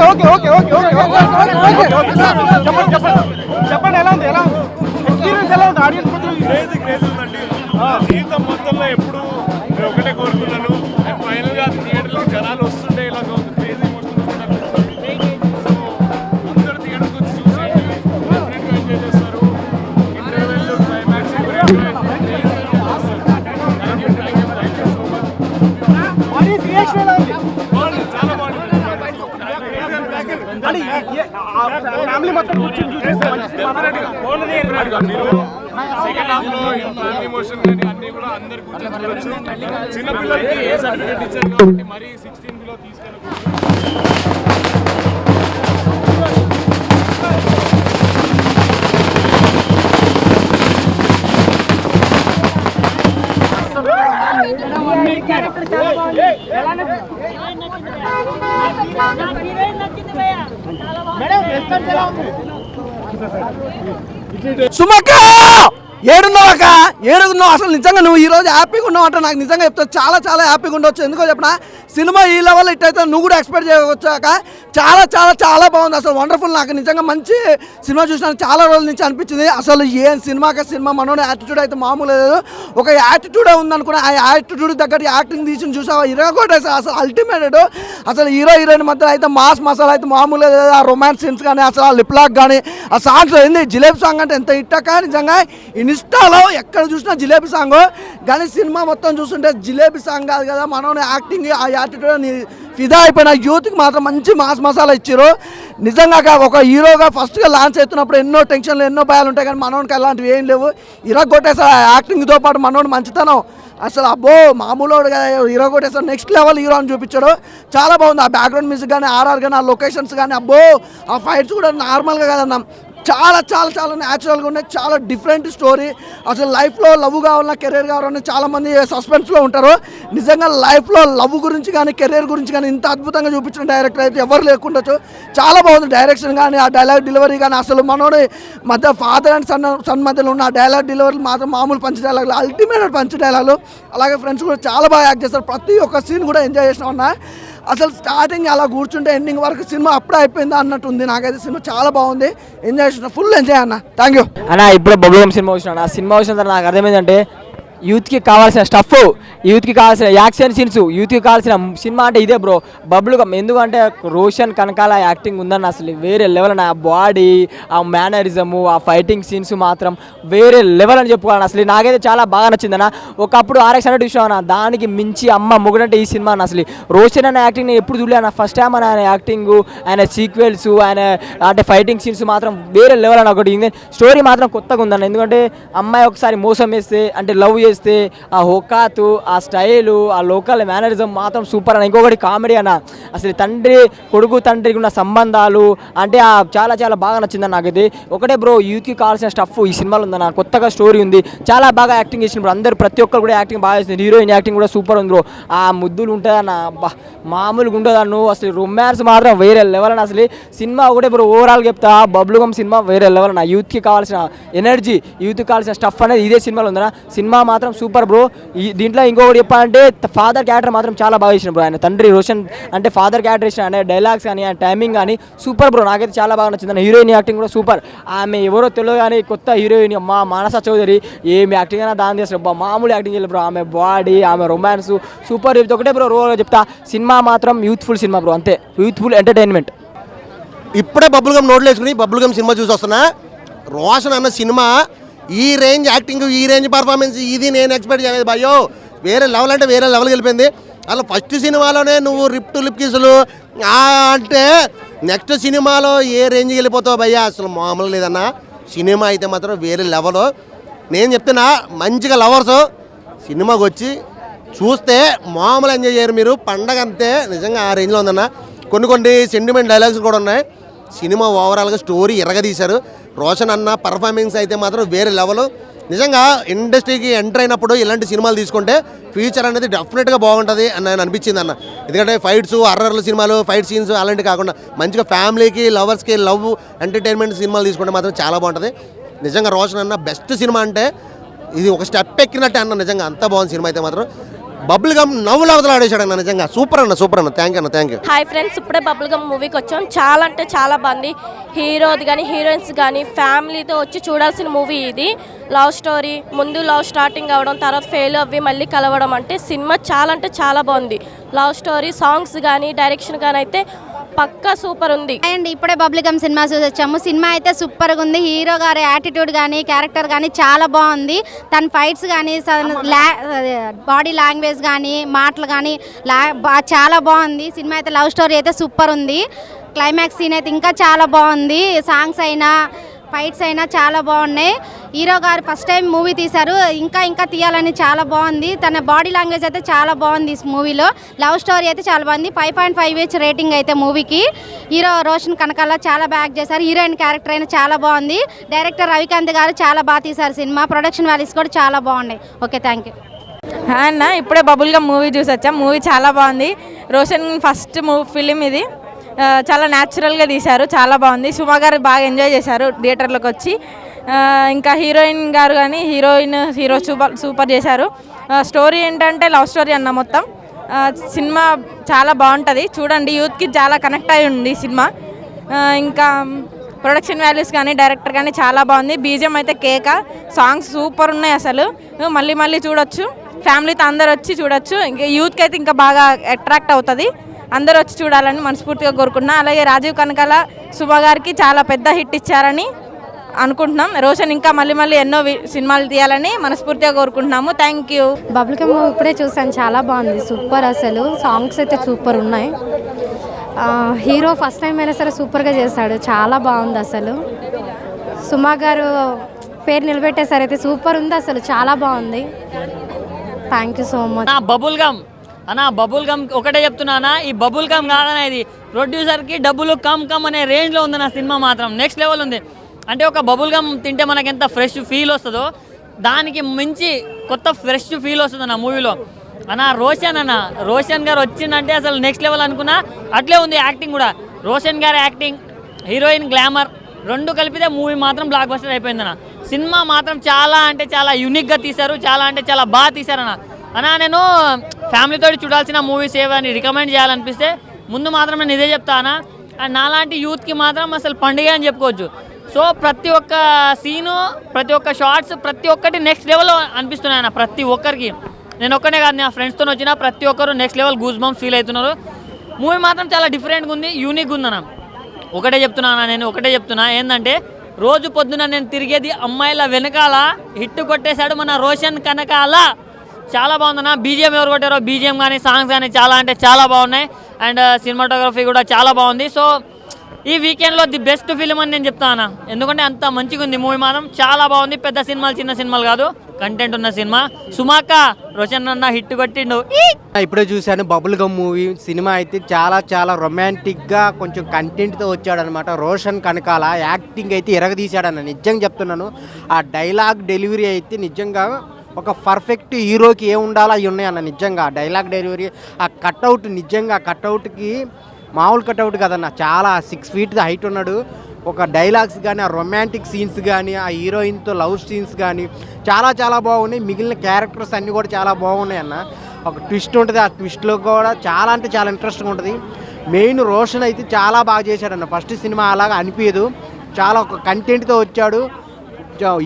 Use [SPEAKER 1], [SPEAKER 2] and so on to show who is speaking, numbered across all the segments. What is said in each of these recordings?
[SPEAKER 1] Okay okay okay okay చెప్పండి ఎలా ఉంది ఎక్స్పీరియన్స్ ఎలా ఉంది ఆడియన్స్
[SPEAKER 2] క్రేజ్ ఉందండి. జీవితం మొత్తంలో ఎప్పుడు నేను ఒకటే కోరుకున్నాను. అండ్ ఫైనల్గా థియేటర్లో జనాలు వస్తుంటే ఇలాగ ఒక క్రేజ్ అందరూ థియేటర్కి వచ్చి చూసేయండి, డెఫినెట్గా ఎంజాయ్ చేస్తారు. ఇంటర్వెల్ క్లైమాక్స్ చాలా బాగుంటుంది.
[SPEAKER 1] ఫ్యామిలీ మొత్తం
[SPEAKER 2] సెకండ్ హాఫ్ లో ఫ్యామిలీ ఎమోషన్ కానీ అన్ని కూడా అందరు కూర్చొని చూడొచ్చు. చిన్నపిల్లలకి ఏ సర్టిఫికేట్ ఇచ్చారు కాబట్టి మరీ 16 లో
[SPEAKER 3] సుమక్క ఏడున్నావు అసలు నిజంగా నువ్వు ఈ రోజు హ్యాపీగా ఉన్నావు అంటే నాకు నిజంగా చెప్తా చాలా చాలా హ్యాపీగా ఉండొచ్చు. ఎందుకో చెప్పిన సినిమా ఈ లెవెల్ ఇట్టయితే నువ్వు కూడా ఎక్స్పెక్ట్ చేయవచ్చాక చాలా చాలా చాలా బాగుంది. అసలు వండర్ఫుల్. నాకు నిజంగా మంచి సినిమా చూసినాను చాలా రోజుల నుంచి అనిపించింది. అసలు ఏం సినిమా మనోని యాటిట్యూడ్ అయితే మామూలు లేదు. ఒక యాటిట్యూడే ఉందనుకున్నా, ఆ యాటిట్యూడ్ దగ్గర యాక్టింగ్ తీసి చూసావా ఇరగొట్టేసి అసలు అల్టిమేటెడ్. అసలు హీరోయిన్ మధ్య అయితే మాస్ మసాలా అయితే మామూలు లేదు. ఆ రొమాన్స్ సీన్స్ కానీ అసలు ఆ లిప్ లాక్ కానీ ఆ సాంగ్స్ ఏంది జిలేబీ సాంగ్ అంటే ఎంత ఇట్టక నిజంగా ఇన్స్టాలో ఎక్కడ చూసినా జిలేబీ సాంగ్. కానీ సినిమా మొత్తం చూస్తుంటే జిలేబీ సాంగ్ కాదు కదా, మనోని యాక్టింగ్ ఆ యాటిట్యూడ్ ఫిదా అయిపోయిన యూత్కి మాత్రం మంచి మాస్ మసాలా ఇచ్చారు. నిజంగా ఒక హీరోగా ఫస్ట్గా లాంచ్ అవుతున్నప్పుడు ఎన్నో టెన్షన్లు ఎన్నో భయాలు ఉంటాయి, కానీ మనోనికి అలాంటివి ఏం లేవు. ఇరగొట్టేసారు యాక్టింగ్తో పాటు మనోని మంచితనం అసలు అబ్బో మామూలు కదా. హీరో కొట్టేసారు, నెక్స్ట్ లెవెల్ హీరో అని చూపించాడు. చాలా బాగుంది. ఆ బ్యాక్గ్రౌండ్ మ్యూజిక్ కానీ ఆర్ఆర్ కానీ ఆ లొకేషన్స్ కానీ అబ్బో ఆ ఫైట్స్ కూడా నార్మల్గా కదన్నా చాలా చాలా చాలా న్యాచురల్గా ఉన్నాయి. చాలా డిఫరెంట్ స్టోరీ. అసలు లైఫ్లో లవ్ కావాలన్నా కెరీర్ కావాలన్నా చాలామంది సస్పెన్స్లో ఉంటారు. నిజంగా లైఫ్లో లవ్ గురించి కానీ కెరీర్ గురించి కానీ ఇంత అద్భుతంగా చూపించిన డైరెక్టర్ అయితే ఎవరు లేకుండొచ్చు. చాలా బాగుంది డైరెక్షన్ కానీ ఆ డైలాగ్ డెలివరీ కానీ. అసలు మనోడి మధ్య ఫాదర్ అండ్ సన్ మధ్యలో ఉన్న ఆ డైలాగ్ డెలివరీ మాత్రం మామూలు పంచ్ డైలాగులు, అల్టిమేట్ పంచ్ డైలాగులు. అలాగే ఫ్రెండ్స్ కూడా చాలా బాగా యాక్ట్ చేస్తారు. ప్రతి ఒక్క సీన్ కూడా ఎంజాయ్ చేసినా ఉన్నా. అసలు స్టార్టింగ్ అలా కూర్చుంటే ఎండింగ్ వరకు సినిమా అప్పుడే అయిపోయిందా అన్నట్టు ఉంది. నాకైతే సినిమా చాలా బాగుంది, ఎంజాయ్ చేసిన, ఫుల్ ఎంజాయ్ అన్న. థ్యాంక్ యూ
[SPEAKER 4] అన్న. ఇప్పుడు బబ్లుగం సినిమా వచ్చిన ఆ సినిమా వచ్చిన తర్వాత నాకు అర్థమైందంటే యూత్కి కావాల్సిన స్టఫ్, యూత్కి కావాల్సిన యాక్షన్ సీన్స్, యూత్కి కావాల్సిన సినిమా అంటే ఇదే బ్రో బబ్లుగం. ఎందుకంటే రోషన్ కనకాల యాక్టింగ్ ఉందన్న అసలు వేరే లెవెల్ అన్న. ఆ బాడీ, ఆ మేనరిజము, ఆ ఫైటింగ్ సీన్స్ మాత్రం వేరే లెవెల్ అని చెప్పుకోవాలి. అసలు నాకైతే చాలా బాగా నచ్చిందన్న. ఒకప్పుడు ఆర్ఎక్స్ అంటే విషయం అన్న, దానికి మించి అమ్మ మొగుడంటే ఈ సినిమా అన్న. అసలు రోషన్ అనే యాక్టింగ్ నేను ఎప్పుడు చూడలే అన్న. ఫస్ట్ టైం ఆయన యాక్టింగ్, ఆయన సీక్వెల్స్, ఆయన అంటే ఫైటింగ్ సీన్స్ మాత్రం వేరే లెవెల్ అన్న. ఒకటి స్టోరీ మాత్రం కొత్తగా ఉందన్న. ఎందుకంటే అమ్మాయి ఒకసారి మోసం వేస్తే అంటే లవ్ చేస్తే ఆ హోకాతు, ఆ స్టైలు, ఆ లోకల్ మేనరిజం మాత్రం సూపర్ అన్న. ఇంకొకటి కామెడీ అన్న. అసలు తండ్రికి ఉన్న సంబంధాలు అంటే చాలా చాలా బాగా నచ్చిందన్న నాకైతే. ఒకటే బ్రో యూత్కి కావాల్సిన స్టఫ్ ఈ సినిమాలో ఉందన్న. కొత్తగా స్టోరీ ఉంది, చాలా బాగా యాక్టింగ్ చేసినప్పుడు అందరూ ప్రతి ఒక్కరు కూడా యాక్టింగ్ బాగా చేసింది. హీరోయిన్ యాక్టింగ్ కూడా సూపర్ ఉంది బ్రో. ఆ ముద్దులు ఉంటుందన్న, మామూలుగా ఉంటుందన్ను. అసలు రొమాన్స్ మాత్రం వేరే లెవెల్ అన్న. అసలు సినిమా ఒకటే బ్రో ఓవరాల్గా చెప్తా బబ్లుగం సినిమా వేరే లెవెల్ అన్న. యూత్కి కావాల్సిన ఎనర్జీ, యూత్కి కావాల్సిన స్టఫ్ అనేది ఇదే సినిమాలో ఉందన్న. సినిమా మాత్రం సూపర్ బ్రో. దీంట్లో ఇంకొకటి చెప్పాలంటే ఫాదర్ క్యారెక్టర్ మాత్రం చాలా బాగా ఇచ్చిన బ్రో. ఆయన తండ్రి రోషన్ అంటే ఫాదర్ క్యారెక్టర్ ఇచ్చిన ఆయన డైలాగ్స్ కానీ ఆయన టైమింగ్ కానీ సూపర్ బ్రో. నాకైతే చాలా బాగా నచ్చింది. హీరోయిన్ యాక్టింగ్ కూడా సూపర్. ఆమె ఎవరో తెలియదు కానీ కొత్త హీరోయిన్ మా మానస చౌదరి ఏమి యాక్టింగ్ అయినా దాని చేస్తారు. మామూలు యాక్టింగ్ చేయలేదు బ్రో. ఆమె బాడీ, ఆమె రొమాన్స్ సూపర్. ఒకటే బ్రో రోగా చెప్తా, సినిమా మాత్రం యూత్ఫుల్ సినిమా బ్రో, అంతే. Youthful entertainment.
[SPEAKER 5] ఇప్పుడే బబ్బుల్గమ్ నోట్లు వేసుకుని బబ్బుల్గమ్ సినిమా చూసి వస్తున్నా. రోషన్ అన్న సినిమా ఈ రేంజ్ యాక్టింగ్, ఈ రేంజ్ పర్ఫార్మెన్స్ ఇది నేను ఎక్స్పెక్ట్ చేయలేదు భయ్యో. వేరే లెవెల్ అంటే వేరే లెవెల్కి వెళ్ళిపోయింది. అలా ఫస్ట్ సినిమాలోనే నువ్వు లిప్ టు లిప్ కిసులు అంటే నెక్స్ట్ సినిమాలో ఏ రేంజ్కి వెళ్ళిపోతావు భయ్యా. అసలు మామూలు లేదన్న. సినిమా అయితే మాత్రం వేరే లెవెల్. నేను చెప్తున్నా మంచిగా లవర్స్ సినిమాకి వచ్చి చూస్తే మామూలు ఎంజాయ్ చేయరు మీరు. పండగ అంతే నిజంగా ఆ రేంజ్లో ఉందన్న. కొన్ని సెంటిమెంట్ డైలాగ్స్ కూడా ఉన్నాయి. సినిమా ఓవరాల్గా స్టోరీ ఎరగదీశారు. రోషన్ అన్న పర్ఫార్మెన్స్ అయితే మాత్రం వేరే లెవెల్. నిజంగా ఇండస్ట్రీకి ఎంటర్ అయినప్పుడు ఇలాంటి సినిమాలు తీసుకుంటే ఫ్యూచర్ అనేది డెఫినెట్గా బాగుంటుంది అని నాకు అనిపించింది అన్న. ఎందుకంటే ఫైట్స్, హర్రర్ల సినిమాలు, ఫైట్ సీన్స్ అలాంటివి కాకుండా మంచిగా ఫ్యామిలీకి, లవర్స్కి లవ్ ఎంటర్టైన్మెంట్ సినిమాలు తీసుకుంటే మాత్రం చాలా బాగుంటుంది. నిజంగా రోషన్ అన్న బెస్ట్ సినిమా అంటే ఇది ఒక స్టెప్ ఎక్కినట్టే అన్న. నిజంగా అంత బాగుంది సినిమా అయితే మాత్రం. బబుల్ గమ్ నవ్వులు అవతల ఆడేశాడు అన్న. నిజంగా సూపర్ అన్న. Thank you.
[SPEAKER 6] హాయ్ ఫ్రెండ్స్, ఇప్పుడే బబుల్ గమ్ మూవీకి వచ్చాం. చాలా అంటే చాలా బాగుంది. హీరోది కానీ హీరోయిన్స్ కానీ ఫ్యామిలీతో వచ్చి చూడాల్సిన మూవీ ఇది. లవ్ స్టోరీ, ముందు లవ్ స్టార్టింగ్ అవ్వడం, తర్వాత ఫెయిల్ అవ్వి మళ్ళీ కలవడం, అంటే సినిమా చాలా అంటే చాలా బాగుంది. లవ్ స్టోరీ, సాంగ్స్ కానీ డైరెక్షన్ కానీ అయితే పక్కా సూపర్ ఉంది.
[SPEAKER 7] అండ్ ఇప్పుడే బబుల్ గమ్ సినిమా చూసి వచ్చాము. సినిమా అయితే సూపర్గా ఉంది. హీరో గారి యాటిట్యూడ్ కానీ క్యారెక్టర్ కానీ చాలా బాగుంది. తన ఫైట్స్ కానీ బాడీ లాంగ్వేజ్ కానీ మాటలు కానీ చాలా బాగుంది. సినిమా అయితే లవ్ స్టోరీ అయితే సూపర్ ఉంది. క్లైమాక్స్ సీన్ అయితే ఇంకా చాలా బాగుంది. సాంగ్స్ అయినా ఫైట్స్ అయినా చాలా బాగున్నాయి. హీరో గారు ఫస్ట్ టైం మూవీ తీశారు, ఇంకా తీయాలని చాలా బాగుంది. తన బాడీ లాంగ్వేజ్ అయితే చాలా బాగుంది ఈ మూవీలో. లవ్ స్టోరీ అయితే చాలా బాగుంది. 5.5 రేటింగ్ అయితే మూవీకి. హీరో రోషన్ కనకాల చాలా బాగా చేశారు. హీరోయిన్ క్యారెక్టర్ అయినా చాలా బాగుంది. డైరెక్టర్ రవికాంత్ గారు చాలా బాగా తీశారు సినిమా. ప్రొడక్షన్ వాల్యూస్ కూడా చాలా బాగున్నాయి. Okay, thank you.
[SPEAKER 8] అన్న ఇప్పుడే బబుల్ గమ్ మూవీ చూసి వచ్చాం. మూవీ చాలా బాగుంది. రోషన్ ఫస్ట్ ఫిలిం ఇది. చాలా న్యాచురల్గా తీశారు, చాలా బాగుంది. సుమా గారు బాగా ఎంజాయ్ చేశారు థియేటర్లోకి వచ్చి. ఇంకా హీరోయిన్ గారు కానీ హీరో సూపర్ చేశారు. స్టోరీ ఏంటంటే లవ్ స్టోరీ అన్న మొత్తం. సినిమా చాలా బాగుంటుంది, చూడండి. యూత్కి చాలా కనెక్ట్ అయి ఉంది సినిమా. ఇంకా ప్రొడక్షన్ వాల్యూస్ కానీ డైరెక్టర్ కానీ చాలా బాగుంది. బీజిఎం అయితే కేక. సాంగ్స్ సూపర్ ఉన్నాయి అసలు. మళ్ళీ చూడొచ్చు. ఫ్యామిలీతో అందరు వచ్చి చూడొచ్చు. ఇంకా యూత్కి అయితే ఇంకా బాగా అట్రాక్ట్ అవుతుంది. అందరూ వచ్చి చూడాలని మనస్ఫూర్తిగా కోరుకుంటున్నా. అలాగే రాజీవ్ కనకాల సుమా గారికి చాలా పెద్ద హిట్ ఇచ్చారని అనుకుంటున్నాం. రోషన్ ఇంకా మళ్ళీ ఎన్నో సినిమాలు తీయాలని మనస్ఫూర్తిగా కోరుకుంటున్నాము. Thank you.
[SPEAKER 7] బబుల్ గమ్ ఇప్పుడే చూసాను, చాలా బాగుంది. సూపర్ అసలు. సాంగ్స్ అయితే సూపర్ ఉన్నాయి. హీరో ఫస్ట్ టైం అయినా సరే సూపర్గా చేశాడు, చాలా బాగుంది అసలు. సుమా గారు పేరు నిలబెట్టేసారు అయితే సూపర్ ఉంది అసలు, చాలా బాగుంది. Thank you so much.
[SPEAKER 9] Bubble gum ఒకటే చెప్తున్నా, ఈ బబుల్ గమ్ కాదన్నా, ఇది ప్రొడ్యూసర్కి డబ్బులు కమ్ అనే రేంజ్లో ఉంది నా సినిమా. మాత్రం నెక్స్ట్ లెవెల్ ఉంది. అంటే ఒక బబుల్ గమ్ తింటే మనకి ఎంత ఫ్రెష్ ఫీల్ వస్తుందో దానికి మించి కొత్త ఫ్రెష్ ఫీల్ వస్తుంది నా మూవీలో. రోషన్ గారు వచ్చిందంటే అసలు నెక్స్ట్ లెవెల్ అనుకున్నా. అట్లే ఉంది యాక్టింగ్ కూడా. రోషన్ గారి యాక్టింగ్, హీరోయిన్ గ్లామర్ రెండు కలిపితే మూవీ మాత్రం బ్లాక్ బస్టర్ అయిపోయిందన్న. సినిమా మాత్రం చాలా అంటే చాలా యూనిక్గా తీశారు, చాలా అంటే చాలా బాగా తీశారన్న. నేను ఫ్యామిలీతో చూడాల్సిన మూవీస్ ఏవని రికమెండ్ చేయాలనిపిస్తే ముందు మాత్రం నేను ఇదే చెప్తానా. అండ్ నాలాంటి యూత్కి మాత్రం అసలు పండుగ అని చెప్పుకోవచ్చు. సో ప్రతి ఒక్క సీను, ప్రతి ఒక్క షార్ట్స్, ప్రతి ఒక్కటి నెక్స్ట్ లెవెల్ అనిపిస్తున్నాయి ప్రతి ఒక్కరికి. నేను ఒక్కనే కాదు, నా ఫ్రెండ్స్తో వచ్చిన ప్రతి ఒక్కరు next level goose bumps feel అవుతున్నారు. మూవీ మాత్రం చాలా డిఫరెంట్గా ఉంది, యూనిక్గా ఉందన్న. నేను ఒకటే చెప్తున్నా ఏంటంటే, రోజు పొద్దున నేను తిరిగేది అమ్మాయిల వెనకాల హిట్ కొట్టేశాడు మన రోషన్ కనకాల. చాలా బాగుందన్న. బీజిఎం ఎవరు కొట్టారో, బీజిఎం కానీ సాంగ్స్ కానీ చాలా అంటే చాలా బాగున్నాయి. అండ్ సినిమాటోగ్రఫీ కూడా చాలా బాగుంది. సో ఈ వీకెండ్లో ది బెస్ట్ ఫిలిం అని నేను చెప్తాను. ఎందుకంటే అంత మంచిగా ఉంది మూవీ మాత్రం, చాలా బాగుంది. పెద్ద సినిమాలు చిన్న సినిమాలు కాదు, కంటెంట్ ఉన్న సినిమా. సుమాక రోషన్ అన్న హిట్ కొట్టిండు.
[SPEAKER 10] ఇప్పుడే చూశాను బబుల్ గమ్ మూవీ. సినిమా అయితే చాలా రొమాంటిక్గా కొంచెం కంటెంట్తో వచ్చాడనమాట. రోషన్ కనకాల యాక్టింగ్ అయితే ఎరగదీశాడన్న, నిజంగా చెప్తున్నాను. ఆ డైలాగ్ డెలివరీ అయితే నిజంగా ఒక పర్ఫెక్ట్ హీరోకి ఏ ఉండాలో అవి ఉన్నాయన్న. నిజంగా డైలాగ్ డెలివరీ, ఆ కట్అవుట్, నిజంగా కట్అవుట్కి మామూలు కట్అవుట్ కదన్న, చాలా 6 feet హైట్ ఉన్నాడు. ఒక డైలాగ్స్ కానీ, ఆ రొమాంటిక్ సీన్స్ కానీ, ఆ హీరోయిన్తో లవ్ సీన్స్ కానీ చాలా బాగున్నాయి. మిగిలిన క్యారెక్టర్స్ అన్నీ కూడా చాలా బాగున్నాయి అన్న. ఒక ట్విస్ట్ ఉంటుంది, ఆ ట్విస్ట్లో కూడా చాలా అంటే చాలా ఇంట్రెస్టింగ్ ఉంటుంది. మెయిన్ రోషన్ అయితే చాలా బాగా చేశాడన్న. ఫస్ట్ సినిమా అలాగా అనిపించదు, చాలా ఒక కంటెంట్తో వచ్చాడు.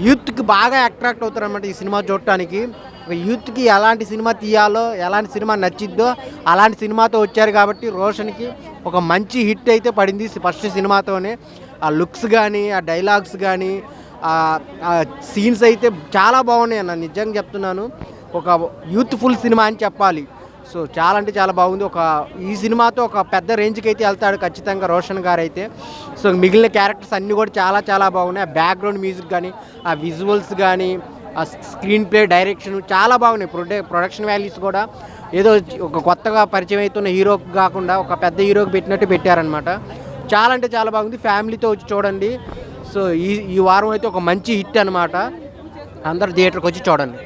[SPEAKER 10] యూత్కి బాగా అట్రాక్ట్ అవుతారన్నమాట ఈ సినిమా చూడటానికి. యూత్కి ఎలాంటి సినిమా తీయాలో, ఎలాంటి సినిమా నచ్చిద్దో అలాంటి సినిమాతో వచ్చారు కాబట్టి రోషన్కి ఒక మంచి హిట్ అయితే పడింది ఫస్ట్ సినిమాతోనే. ఆ లుక్స్ కానీ, ఆ డైలాగ్స్ కానీ, ఆ సీన్స్ అయితే చాలా బాగున్నాయి అన్న. నిజంగా చెప్తున్నాను, ఒక యూత్ఫుల్ సినిమా అని చెప్పాలి. సో చాలా అంటే చాలా బాగుంది. ఈ సినిమాతో ఒక పెద్ద రేంజ్కి అయితే వెళ్తాడు ఖచ్చితంగా రోషన్ గారు అయితే. సో మిగిలిన క్యారెక్టర్స్ అన్నీ కూడా చాలా బాగున్నాయి. ఆ బ్యాక్గ్రౌండ్ మ్యూజిక్ కానీ, ఆ విజువల్స్ కానీ, ఆ స్క్రీన్ ప్లే, డైరెక్షన్ చాలా బాగున్నాయి. ప్రొడక్షన్ వాల్యూస్ కూడా ఏదో ఒక కొత్తగా పరిచయం అవుతున్న హీరోకి కాకుండా ఒక పెద్ద హీరోకి పెట్టినట్టు పెట్టారనమాట. చాలా అంటే చాలా బాగుంది. ఫ్యామిలీతో వచ్చి చూడండి. సో ఈ వారం అయితే ఒక మంచి హిట్ అనమాట. అందరు థియేటర్కి వచ్చి చూడండి.